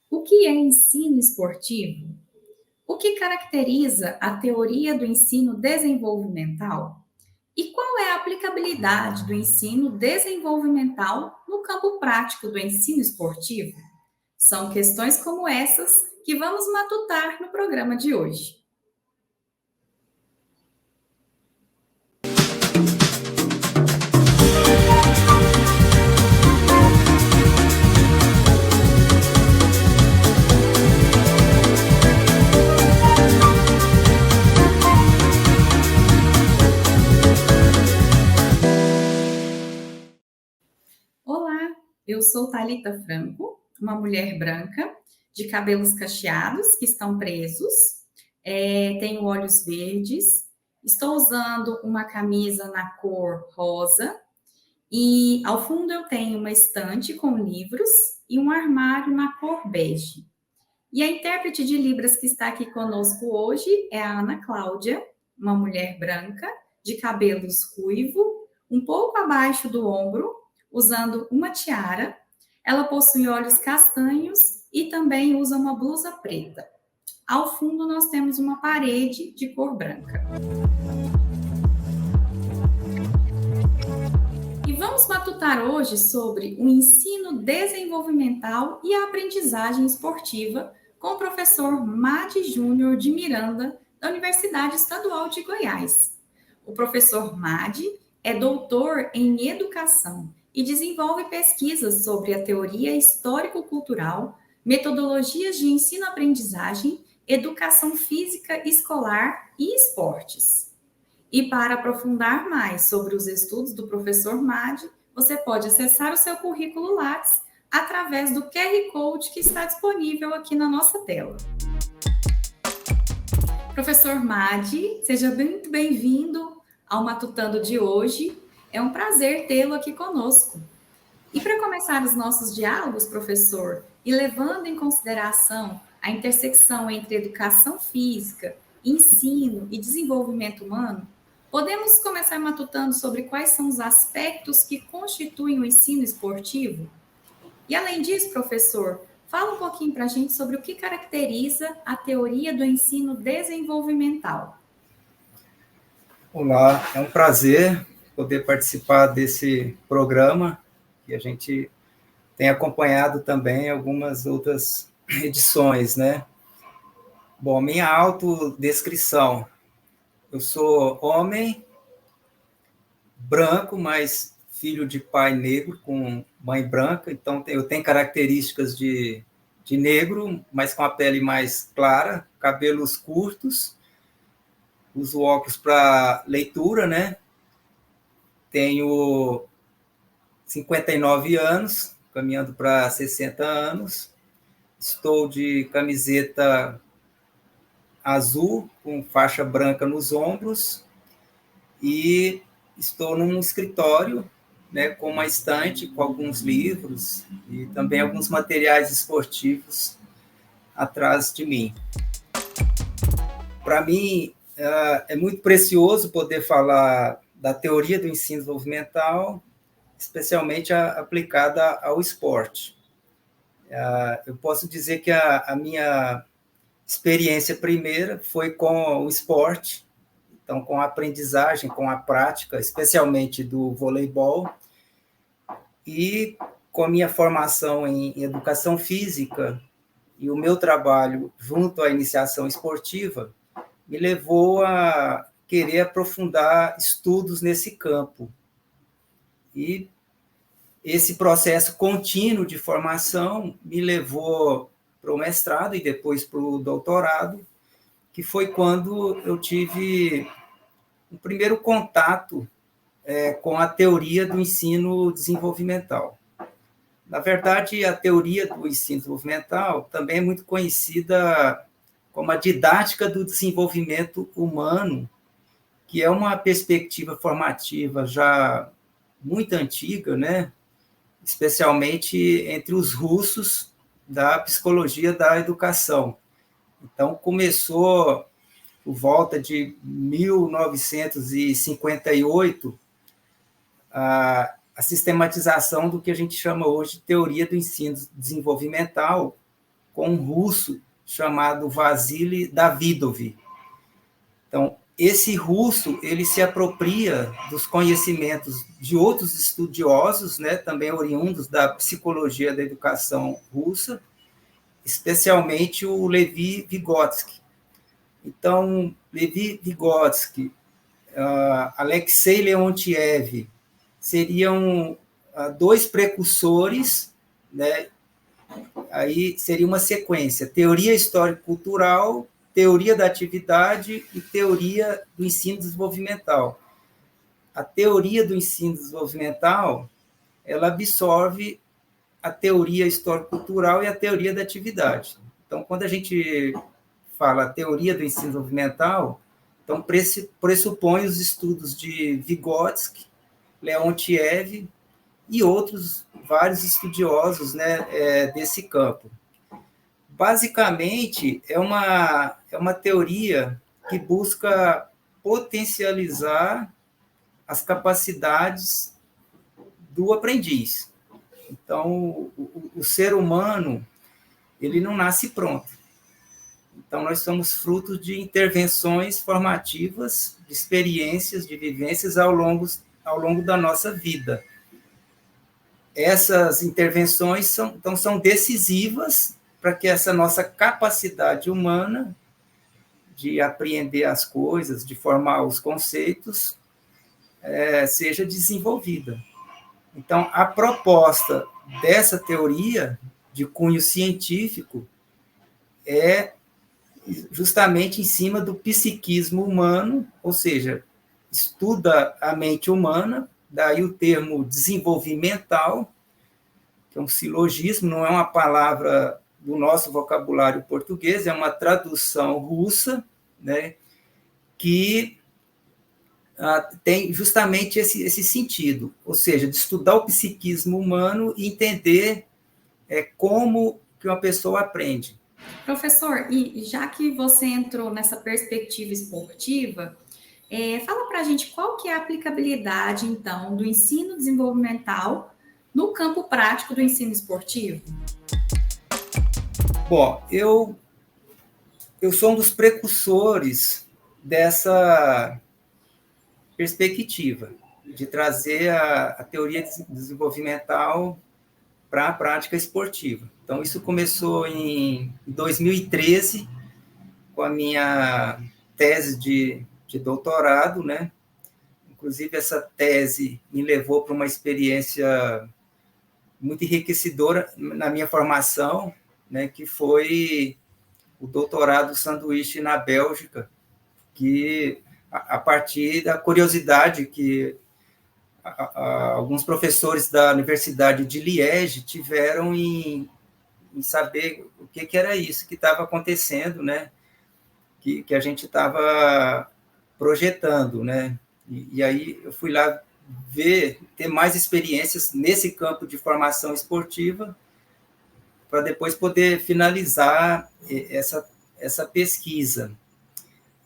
O que é ensino esportivo? O que caracteriza a teoria do ensino desenvolvimental? E qual é a aplicabilidade do ensino desenvolvimental no campo prático do ensino esportivo? São questões como essas que vamos matutar no programa de hoje. Olá, eu sou Thalita Franco, uma mulher branca de cabelos cacheados que estão presos, tenho olhos verdes, estou usando uma camisa na cor rosa e ao fundo eu tenho uma estante com livros e um armário na cor bege. E a intérprete de Libras que está aqui conosco hoje é a Ana Cláudia, uma mulher branca de cabelos ruivo, um pouco abaixo do ombro, usando uma tiara. Ela possui olhos castanhos e também usa uma blusa preta. Ao fundo nós temos uma parede de cor branca. E vamos matutar hoje sobre o ensino desenvolvimental e a aprendizagem esportiva com o professor Madi Júnior de Miranda, da Universidade Estadual de Goiás. O professor Madi é doutor em educação e desenvolve pesquisas sobre a teoria histórico-cultural, metodologias de ensino-aprendizagem, educação física escolar e esportes. E para aprofundar mais sobre os estudos do professor Madi, você pode acessar o seu currículo Lattes através do QR Code que está disponível aqui na nossa tela. Professor Madi, seja muito bem-vindo ao Matutando de hoje. É um prazer tê-lo aqui conosco. E para começar os nossos diálogos, professor, e levando em consideração a intersecção entre educação física, ensino e desenvolvimento humano, podemos começar matutando sobre quais são os aspectos que constituem o ensino esportivo? E além disso, professor, fala um pouquinho para a gente sobre o que caracteriza a teoria do ensino desenvolvimental. Olá, é um prazer poder participar desse programa que a gente tem acompanhado também algumas outras edições, né? Bom, minha autodescrição. Eu sou homem, branco, mas filho de pai negro com mãe branca, então eu tenho características de negro, mas com a pele mais clara, cabelos curtos, uso óculos para leitura, né? Tenho 59 anos, caminhando para 60 anos. Estou de camiseta azul, com faixa branca nos ombros, e estou num escritório, né, com uma estante com alguns livros e também alguns materiais esportivos atrás de mim. Para mim, é muito precioso poder falar da teoria do ensino desenvolvimental, especialmente aplicada ao esporte. Eu posso dizer que a minha experiência primeira foi com o esporte, então com a aprendizagem, com a prática, especialmente do voleibol, e com a minha formação em educação física e o meu trabalho junto à iniciação esportiva me levou a querer aprofundar estudos nesse campo. E esse processo contínuo de formação me levou para o mestrado e depois para o doutorado, que foi quando eu tive o primeiro contato com a teoria do ensino desenvolvimental. Na verdade, a teoria do ensino desenvolvimental também é muito conhecida como a didática do desenvolvimento humano, que é uma perspectiva formativa já muito antiga, né? Especialmente entre os russos da psicologia da educação. Então, começou por volta de 1958 a sistematização do que a gente chama hoje de teoria do ensino desenvolvimental, com um russo chamado Vasily Davidov. Então, esse russo, ele se apropria dos conhecimentos de outros estudiosos, né, também oriundos da psicologia da educação russa, especialmente o Levi Vygotsky. Então, Levi Vygotsky, Alexei Leontiev, seriam dois precursores, né? Aí seria uma sequência: teoria histórico-cultural, teoria da atividade e teoria do ensino desenvolvimental. A teoria do ensino desenvolvimental, ela absorve a teoria histórico-cultural e a teoria da atividade. Então, quando a gente fala teoria do ensino desenvolvimental, então pressupõe os estudos de Vygotsky, Leontiev e outros vários estudiosos, né, desse campo. Basicamente, é uma teoria que busca potencializar as capacidades do aprendiz. Então, o ser humano, ele não nasce pronto. Então, nós somos fruto de intervenções formativas, de experiências, de vivências ao longo da nossa vida. Essas intervenções são decisivas para que essa nossa capacidade humana de apreender as coisas, de formar os conceitos, seja desenvolvida. Então, a proposta dessa teoria de cunho científico é justamente em cima do psiquismo humano, ou seja, estuda a mente humana, daí o termo desenvolvimental, que é um silogismo, não é uma palavra do nosso vocabulário português, é uma tradução russa, né, que tem justamente esse sentido, ou seja, de estudar o psiquismo humano e entender como que uma pessoa aprende. Professor, e já que você entrou nessa perspectiva esportiva, fala para a gente qual que é a aplicabilidade, então, do ensino desenvolvimental no campo prático do ensino esportivo? Bom, eu sou um dos precursores dessa perspectiva de trazer a teoria desenvolvimental para a prática esportiva. Então, isso começou em 2013, com a minha tese de doutorado, né? Inclusive, essa tese me levou para uma experiência muito enriquecedora na minha formação, né? Que foi o doutorado sanduíche na Bélgica, que a partir da curiosidade que alguns professores da Universidade de Liege tiveram em saber o que era isso que estava acontecendo, né? Que a gente estava projetando, né? E aí eu fui lá ter mais experiências nesse campo de formação esportiva para depois poder finalizar essa pesquisa.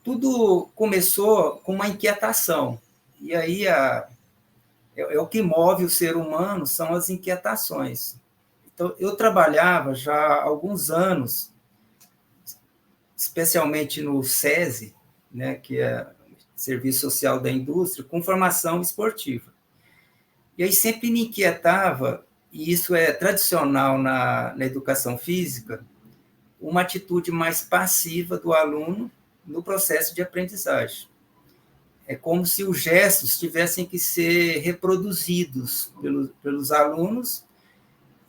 Tudo começou com uma inquietação, e aí o que move o ser humano são as inquietações. Então, eu trabalhava já há alguns anos, especialmente no SESI, né, que é Serviço Social da Indústria, com formação esportiva. E aí sempre me inquietava, e isso é tradicional na educação física, uma atitude mais passiva do aluno no processo de aprendizagem. É como se os gestos tivessem que ser reproduzidos pelos alunos,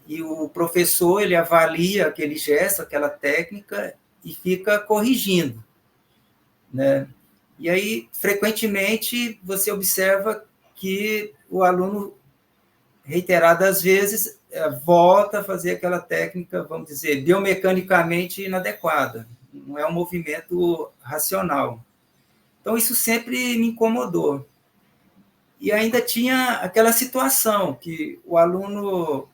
e o professor ele avalia aquele gesto, aquela técnica, e fica corrigindo, né? E aí, frequentemente, você observa que o aluno, reiteradas vezes, volta a fazer aquela técnica, vamos dizer, biomecanicamente inadequada. Não é um movimento racional. Então, isso sempre me incomodou. E ainda tinha aquela situação que o aluno,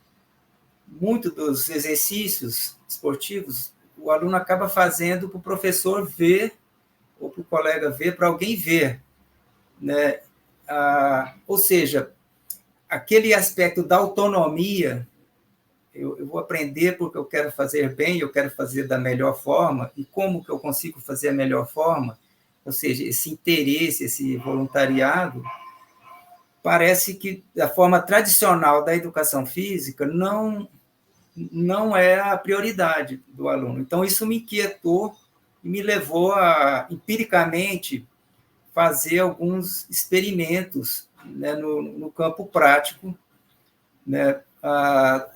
muito dos exercícios esportivos, o aluno acaba fazendo para o professor ver, ou para o colega ver, para alguém ver, né? Ou seja, aquele aspecto da autonomia, eu vou aprender porque eu quero fazer bem, eu quero fazer da melhor forma, e como que eu consigo fazer a melhor forma? Ou seja, esse interesse, esse voluntariado, parece que a forma tradicional da educação física não é a prioridade do aluno. Então, isso me inquietou e me levou a, empiricamente, fazer alguns experimentos, né, no campo prático, né,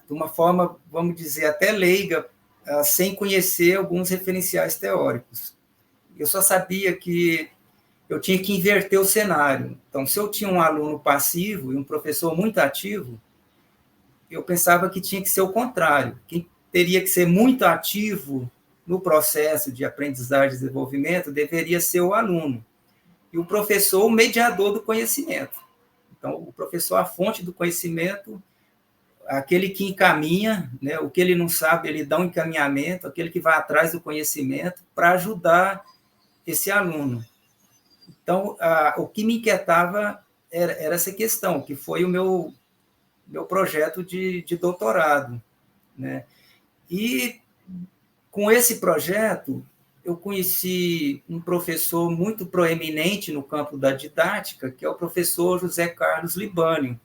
de uma forma, vamos dizer, até leiga, sem conhecer alguns referenciais teóricos. Eu só sabia que eu tinha que inverter o cenário. Então, se eu tinha um aluno passivo e um professor muito ativo, eu pensava que tinha que ser o contrário. Quem teria que ser muito ativo no processo de aprendizagem e desenvolvimento deveria ser o aluno. E o professor, o mediador do conhecimento. Então, o professor, a fonte do conhecimento, aquele que encaminha, né, o que ele não sabe, ele dá um encaminhamento, aquele que vai atrás do conhecimento para ajudar esse aluno. Então, o que me inquietava era essa questão, que foi o meu projeto de doutorado, né? E com esse projeto, eu conheci um professor muito proeminente no campo da didática, que é o professor José Carlos Libânio.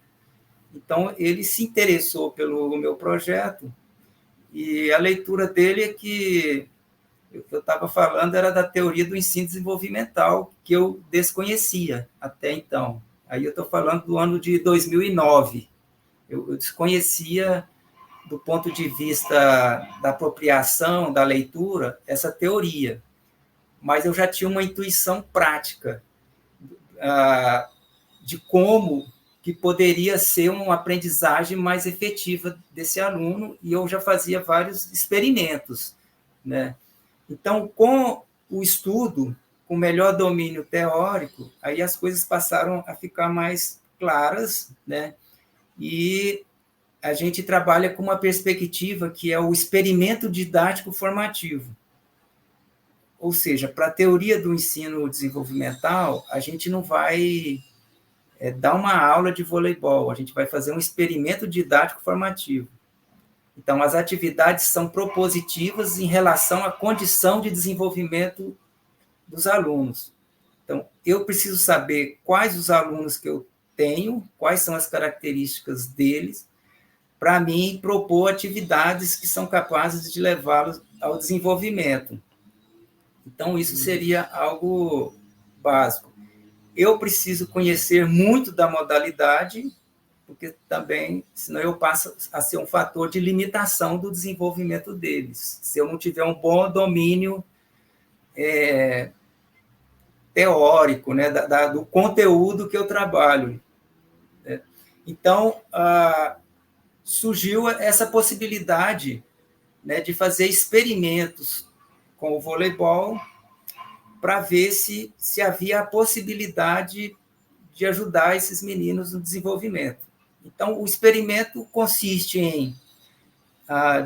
Então, ele se interessou pelo meu projeto, e a leitura dele é que eu estava falando era da teoria do ensino desenvolvimental, que eu desconhecia até então. Aí eu estou falando do ano de 2009. Eu desconhecia, do ponto de vista da apropriação, da leitura, essa teoria. Mas eu já tinha uma intuição prática de como que poderia ser uma aprendizagem mais efetiva desse aluno, e eu já fazia vários experimentos, né? Então, com o estudo, com melhor domínio teórico, aí as coisas passaram a ficar mais claras, né? E a gente trabalha com uma perspectiva que é o experimento didático formativo. Ou seja, para a teoria do ensino desenvolvimental, a gente não vai dar uma aula de voleibol, a gente vai fazer um experimento didático formativo. Então, as atividades são propositivas em relação à condição de desenvolvimento dos alunos. Então, eu preciso saber quais os alunos que eu tenho, quais são as características deles, para mim propor atividades que são capazes de levá-los ao desenvolvimento. Então, isso seria algo básico. Eu preciso conhecer muito da modalidade, porque também, senão eu passo a ser um fator de limitação do desenvolvimento deles, se eu não tiver um bom domínio teórico, né, do conteúdo que eu trabalho. Né? Então, surgiu essa possibilidade, né, de fazer experimentos com o voleibol para ver se havia a possibilidade de ajudar esses meninos no desenvolvimento. Então, o experimento consiste em,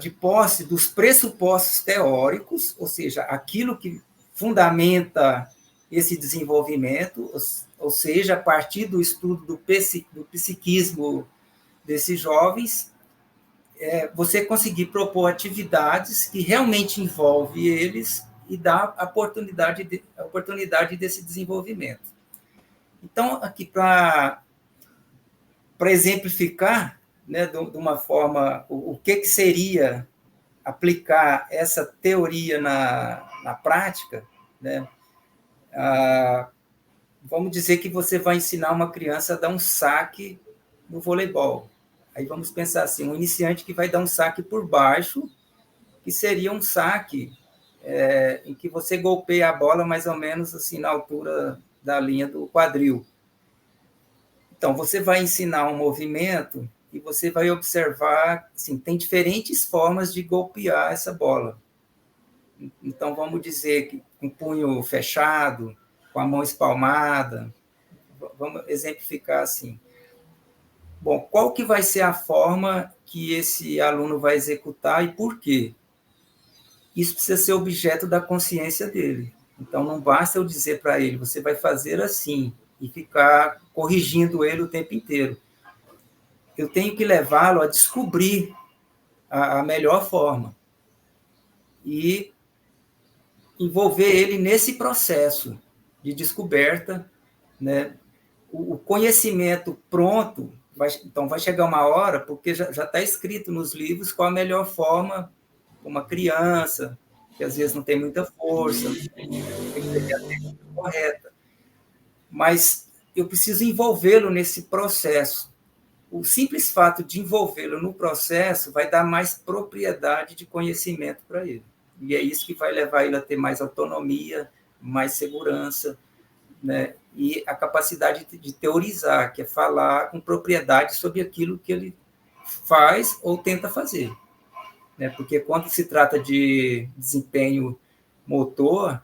de posse dos pressupostos teóricos, ou seja, aquilo que fundamenta esse desenvolvimento, ou seja, a partir do estudo do psiquismo desses jovens, você conseguir propor atividades que realmente envolvem eles e dá a oportunidade desse desenvolvimento. Então, aqui para exemplificar, né, de uma forma, o que seria aplicar essa teoria na prática, né, vamos dizer que você vai ensinar uma criança a dar um saque no voleibol. Aí vamos pensar assim, um iniciante que vai dar um saque por baixo, que seria um saque em que você golpeia a bola mais ou menos assim na altura da linha do quadril. Então, você vai ensinar um movimento e você vai observar, assim, tem diferentes formas de golpear essa bola. Então, vamos dizer que com o punho fechado, com a mão espalmada, vamos exemplificar assim. Bom, qual que vai ser a forma que esse aluno vai executar e por quê? Isso precisa ser objeto da consciência dele. Então, não basta eu dizer para ele, você vai fazer assim, e ficar corrigindo ele o tempo inteiro. Eu tenho que levá-lo a descobrir a melhor forma. E envolver ele nesse processo de descoberta, né? O conhecimento pronto, então vai chegar uma hora, porque já está escrito nos livros qual a melhor forma, uma criança, que às vezes não tem muita força, tem que ser a técnica correta. Mas eu preciso envolvê-lo nesse processo. O simples fato de envolvê-lo no processo vai dar mais propriedade de conhecimento para ele. E é isso que vai levar ele a ter mais autonomia, mais segurança, né? E a capacidade de teorizar, que é falar com propriedade sobre aquilo que ele faz ou tenta fazer. Né? Porque quando se trata de desempenho motor,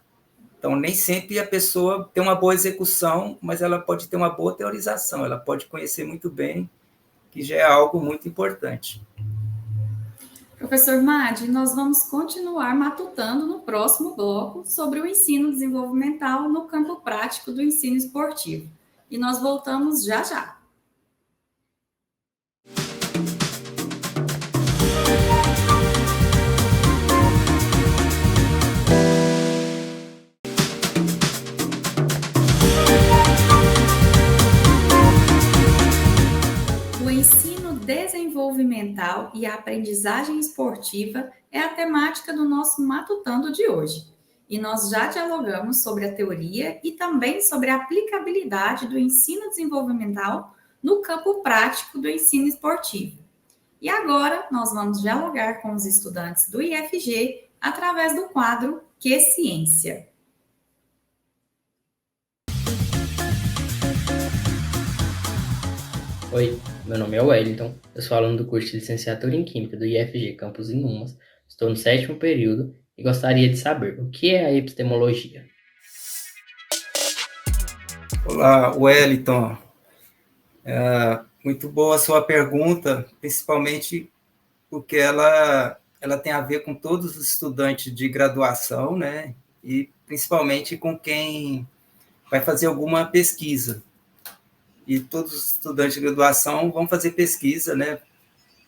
então nem sempre a pessoa tem uma boa execução, mas ela pode ter uma boa teorização, ela pode conhecer muito bem, que já é algo muito importante. Professor Madi, nós vamos continuar matutando no próximo bloco sobre o ensino desenvolvimental no campo prático do ensino esportivo. E nós voltamos já já. O ensino desenvolvimental e a aprendizagem esportiva é a temática do nosso Matutando de hoje. E nós já dialogamos sobre a teoria e também sobre a aplicabilidade do ensino desenvolvimental no campo prático do ensino esportivo. E agora nós vamos dialogar com os estudantes do IFG através do quadro Que Ciência? Oi, meu nome é Wellington, eu sou aluno do curso de Licenciatura em Química do IFG Campus Inhumas, estou no 7º período e gostaria de saber o que é a epistemologia. Olá, Wellington. Muito boa a sua pergunta, principalmente porque ela tem a ver com todos os estudantes de graduação, né? E principalmente com quem vai fazer alguma pesquisa. E todos os estudantes de graduação vão fazer pesquisa, né?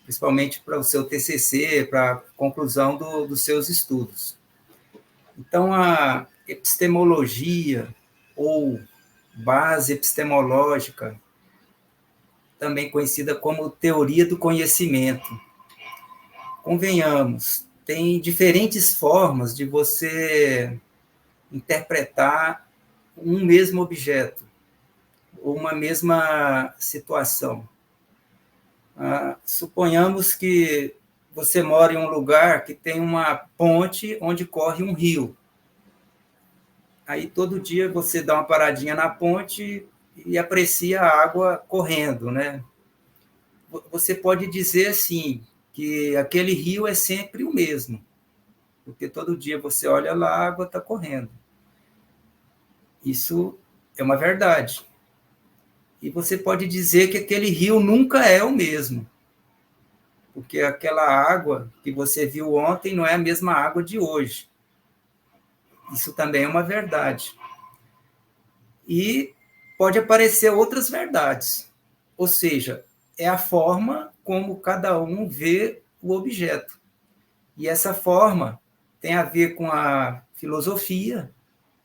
Principalmente para o seu TCC, para a conclusão dos seus estudos. Então, a epistemologia, ou base epistemológica, também conhecida como teoria do conhecimento. Convenhamos, tem diferentes formas de você interpretar um mesmo objeto, ou uma mesma situação. Suponhamos que você mora em um lugar que tem uma ponte onde corre um rio. Aí todo dia você dá uma paradinha na ponte e aprecia a água correndo, né? Você pode dizer assim, que aquele rio é sempre o mesmo, porque todo dia você olha lá, a água está correndo. Isso é uma verdade. E você pode dizer que aquele rio nunca é o mesmo, porque aquela água que você viu ontem não é a mesma água de hoje. Isso também é uma verdade. E pode aparecer outras verdades, ou seja, é a forma como cada um vê o objeto. E essa forma tem a ver com a filosofia,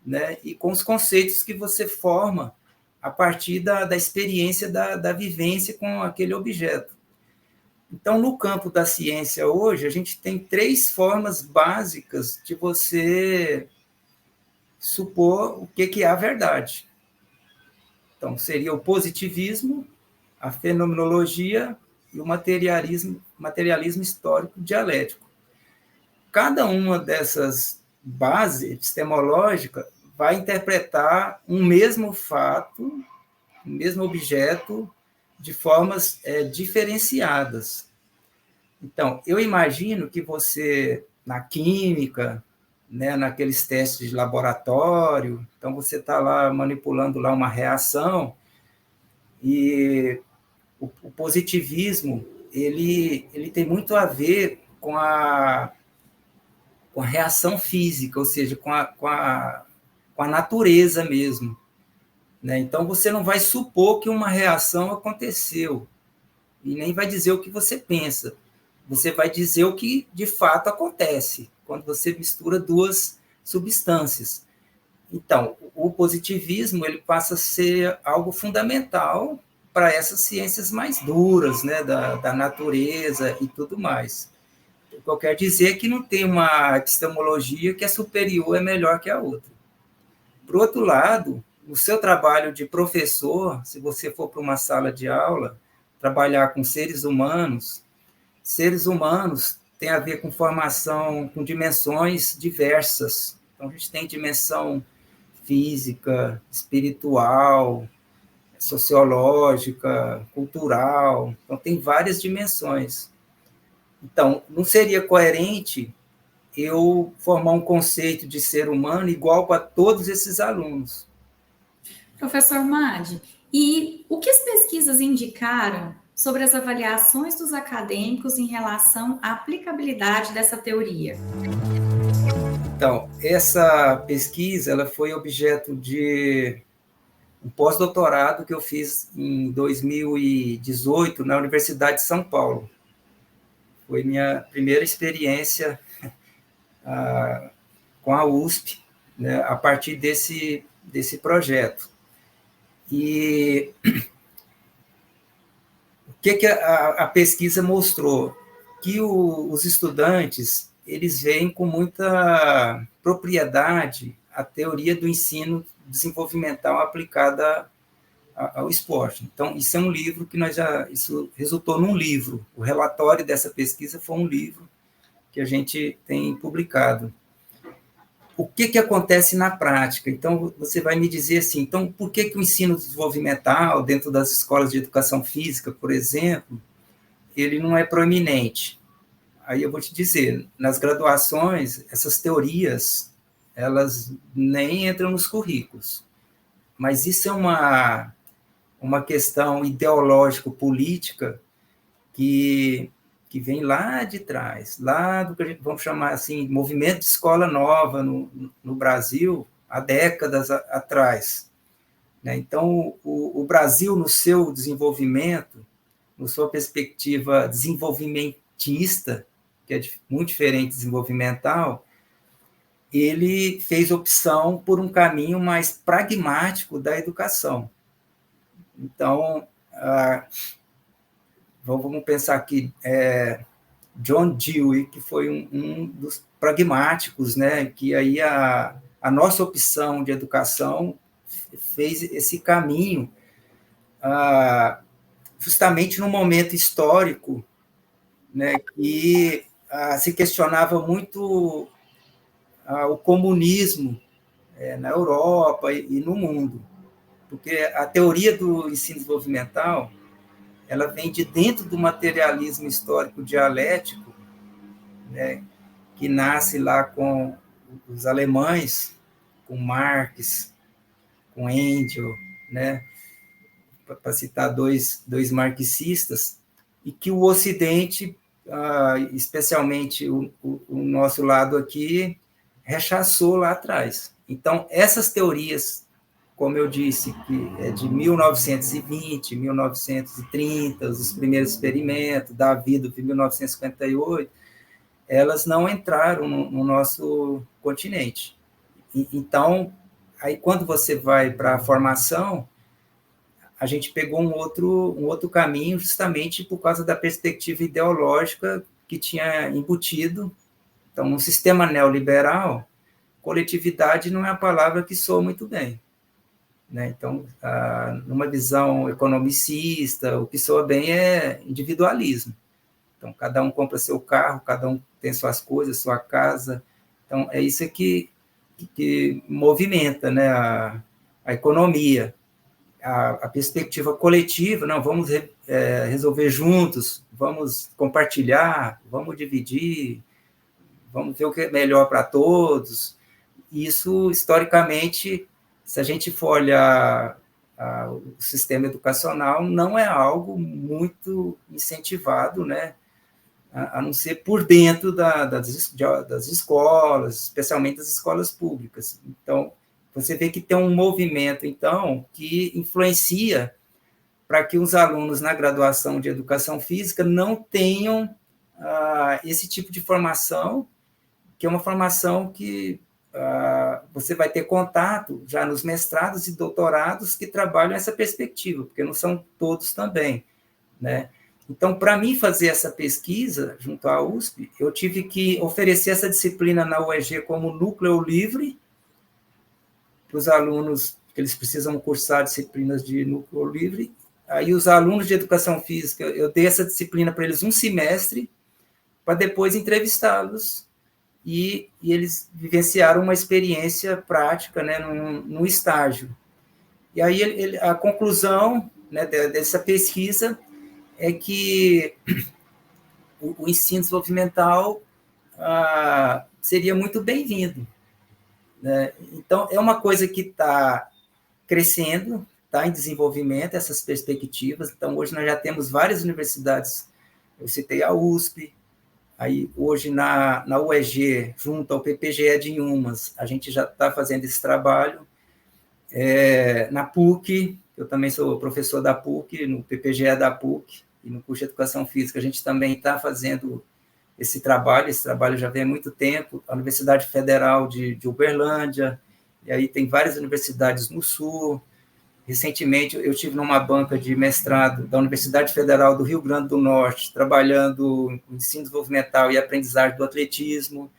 né, e com os conceitos que você forma a partir da experiência, da vivência com aquele objeto. Então, no campo da ciência hoje, a gente tem 3 formas básicas de você supor o que é a verdade. Então, seria o positivismo, a fenomenologia e o materialismo histórico dialético. Cada uma dessas bases epistemológicas vai interpretar um mesmo fato, um mesmo objeto, de formas diferenciadas. Então, eu imagino que você, na química, né, naqueles testes de laboratório, então você está lá manipulando lá uma reação, e o positivismo ele tem muito a ver com a reação física, ou seja, com a natureza mesmo. Né? Então, você não vai supor que uma reação aconteceu, e nem vai dizer o que você pensa. você vai dizer o que de fato acontece quando você mistura duas substâncias. Então, o positivismo ele passa a ser algo fundamental para essas ciências mais duras, né, da natureza e tudo mais. O que eu quero dizer é que não tem uma epistemologia que é superior, é melhor que a outra. Por outro lado, no seu trabalho de professor, se você for para uma sala de aula, trabalhar com seres humanos tem a ver com formação, com dimensões diversas. Então, a gente tem dimensão física, espiritual, sociológica, cultural. Então, tem várias dimensões. Então, não seria coerente eu formar um conceito de ser humano igual para todos esses alunos. Professor Madi, e o que as pesquisas indicaram sobre as avaliações dos acadêmicos em relação à aplicabilidade dessa teoria? Então, essa pesquisa ela foi objeto de um pós-doutorado que eu fiz em 2018 na Universidade de São Paulo. Foi minha primeira experiência com a USP, né, a partir desse projeto. E o que a pesquisa mostrou? Que os estudantes eles veem com muita propriedade a teoria do ensino desenvolvimental aplicada ao esporte. Então, isso é um livro que isso resultou num livro. O relatório dessa pesquisa foi um livro que a gente tem publicado. O que acontece na prática? Então, você vai me dizer assim, então, por que o ensino desenvolvimental, dentro das escolas de educação física, por exemplo, ele não é proeminente? Aí eu vou te dizer, nas graduações, essas teorias, elas nem entram nos currículos. Mas isso é uma questão ideológico-política que vem lá de trás, lá do que a gente vamos chamar assim, movimento de escola nova no Brasil, há décadas atrás. Né? Então, o Brasil, no seu desenvolvimento, na sua perspectiva desenvolvimentista, que é muito diferente de desenvolvimental, ele fez opção por um caminho mais pragmático da educação. Então, vamos pensar aqui, John Dewey, que foi um dos pragmáticos, né, que aí a nossa opção de educação fez esse caminho justamente num momento histórico, né, que se questionava muito o comunismo na Europa e no mundo, porque a teoria do ensino desenvolvimental ela vem de dentro do materialismo histórico dialético, né, que nasce lá com os alemães, com Marx, com Engels, né, para citar dois marxistas, e que o Ocidente, especialmente o nosso lado aqui, rechaçou lá atrás. Então, essas teorias, como eu disse, que é de 1920, 1930, os primeiros experimentos, da vida de 1958, elas não entraram no nosso continente. Então, aí quando você vai para a formação, a gente pegou um outro caminho justamente por causa da perspectiva ideológica que tinha embutido. Então, no sistema neoliberal, coletividade não é a palavra que soa muito bem. Né? Então, numa visão economicista, o que soa bem é individualismo. Então, cada um compra seu carro, cada um tem suas coisas, sua casa. Então, é isso que movimenta, né, a economia. A perspectiva coletiva, não, vamos resolver juntos, vamos compartilhar, vamos dividir, vamos ver o que é melhor para todos. Isso, historicamente, se a gente for olhar o sistema educacional, não é algo muito incentivado, né, a não ser por dentro das escolas, especialmente das escolas públicas. Então, você vê que tem um movimento, então, que influencia para que os alunos na graduação de educação física não tenham esse tipo de formação, que é uma formação que você vai ter contato já nos mestrados e doutorados que trabalham essa perspectiva, porque não são todos também, né? Então, para mim fazer essa pesquisa junto à USP, eu tive que oferecer essa disciplina na UEG como núcleo livre para os alunos, que eles precisam cursar disciplinas de núcleo livre. Aí os alunos de educação física, eu dei essa disciplina para eles um semestre, para depois entrevistá-los, e eles vivenciaram uma experiência prática, né, num estágio. E aí a conclusão, né, dessa pesquisa é que o ensino desenvolvimental seria muito bem-vindo, né? Então, é uma coisa que está crescendo, está em desenvolvimento, essas perspectivas. Então, hoje nós já temos várias universidades, eu citei a USP, aí hoje na UEG, junto ao PPGE de Inhumas, a gente já está fazendo esse trabalho. Na PUC, eu também sou professor da PUC, no PPGE da PUC, e no curso de Educação Física, a gente também está fazendo esse trabalho já vem há muito tempo, a Universidade Federal de Uberlândia, e aí tem várias universidades no Sul. Recentemente, eu estive numa banca de mestrado da Universidade Federal do Rio Grande do Norte, trabalhando em ensino desenvolvimental e aprendizagem do atletismo.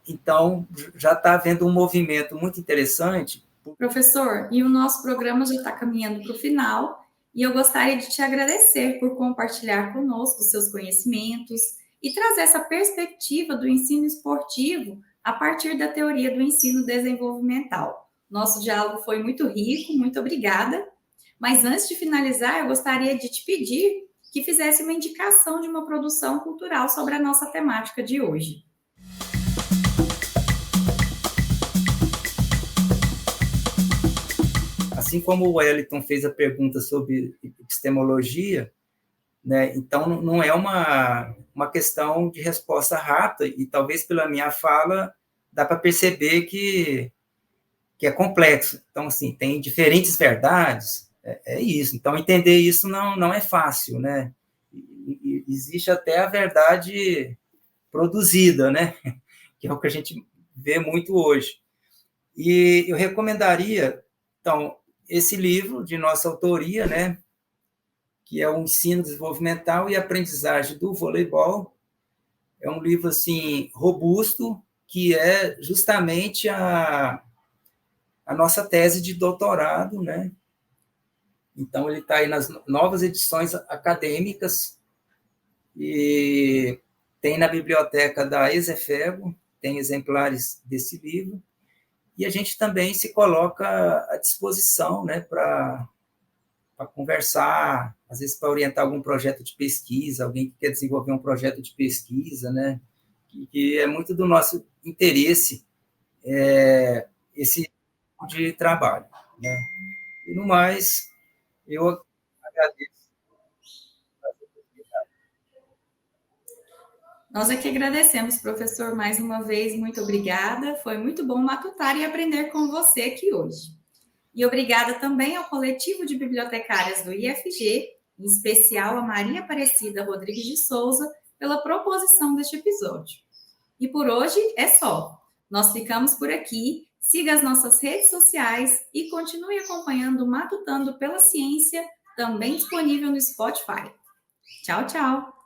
Então, já está havendo um movimento muito interessante. Professor, e o nosso programa já está caminhando para o final, e eu gostaria de te agradecer por compartilhar conosco os seus conhecimentos e trazer essa perspectiva do ensino esportivo a partir da teoria do ensino desenvolvimental. Nosso diálogo foi muito rico, muito obrigada. Mas antes de finalizar, eu gostaria de te pedir que fizesse uma indicação de uma produção cultural sobre a nossa temática de hoje. Assim como o Wellington fez a pergunta sobre epistemologia, né, então não é uma questão de resposta rápida, e talvez pela minha fala dá para perceber que é complexo. Então, assim, tem diferentes verdades, é isso. Então, entender isso não é fácil, né? E existe até a verdade produzida, né? Que é o que a gente vê muito hoje. E eu recomendaria, então, esse livro de nossa autoria, né? Que é o Ensino Desenvolvimental e Aprendizagem do Voleibol. É um livro, assim, robusto, que é justamente a nossa tese de doutorado, né? Então, ele está aí nas novas edições acadêmicas, e tem na biblioteca da Exefebo, tem exemplares desse livro, e a gente também se coloca à disposição, né, para conversar, às vezes para orientar algum projeto de pesquisa, alguém que quer desenvolver um projeto de pesquisa, né, que é muito do nosso interesse, esse tipo de trabalho, né. E, no mais, eu agradeço. Nós aqui agradecemos, professor, mais uma vez, muito obrigada. Foi muito bom matutar e aprender com você aqui hoje. E obrigada também ao coletivo de bibliotecárias do IFG, em especial a Maria Aparecida Rodrigues de Souza, pela proposição deste episódio. E por hoje é só. Nós ficamos por aqui. Siga as nossas redes sociais e continue acompanhando o Matutando pela Ciência, também disponível no Spotify. Tchau, tchau!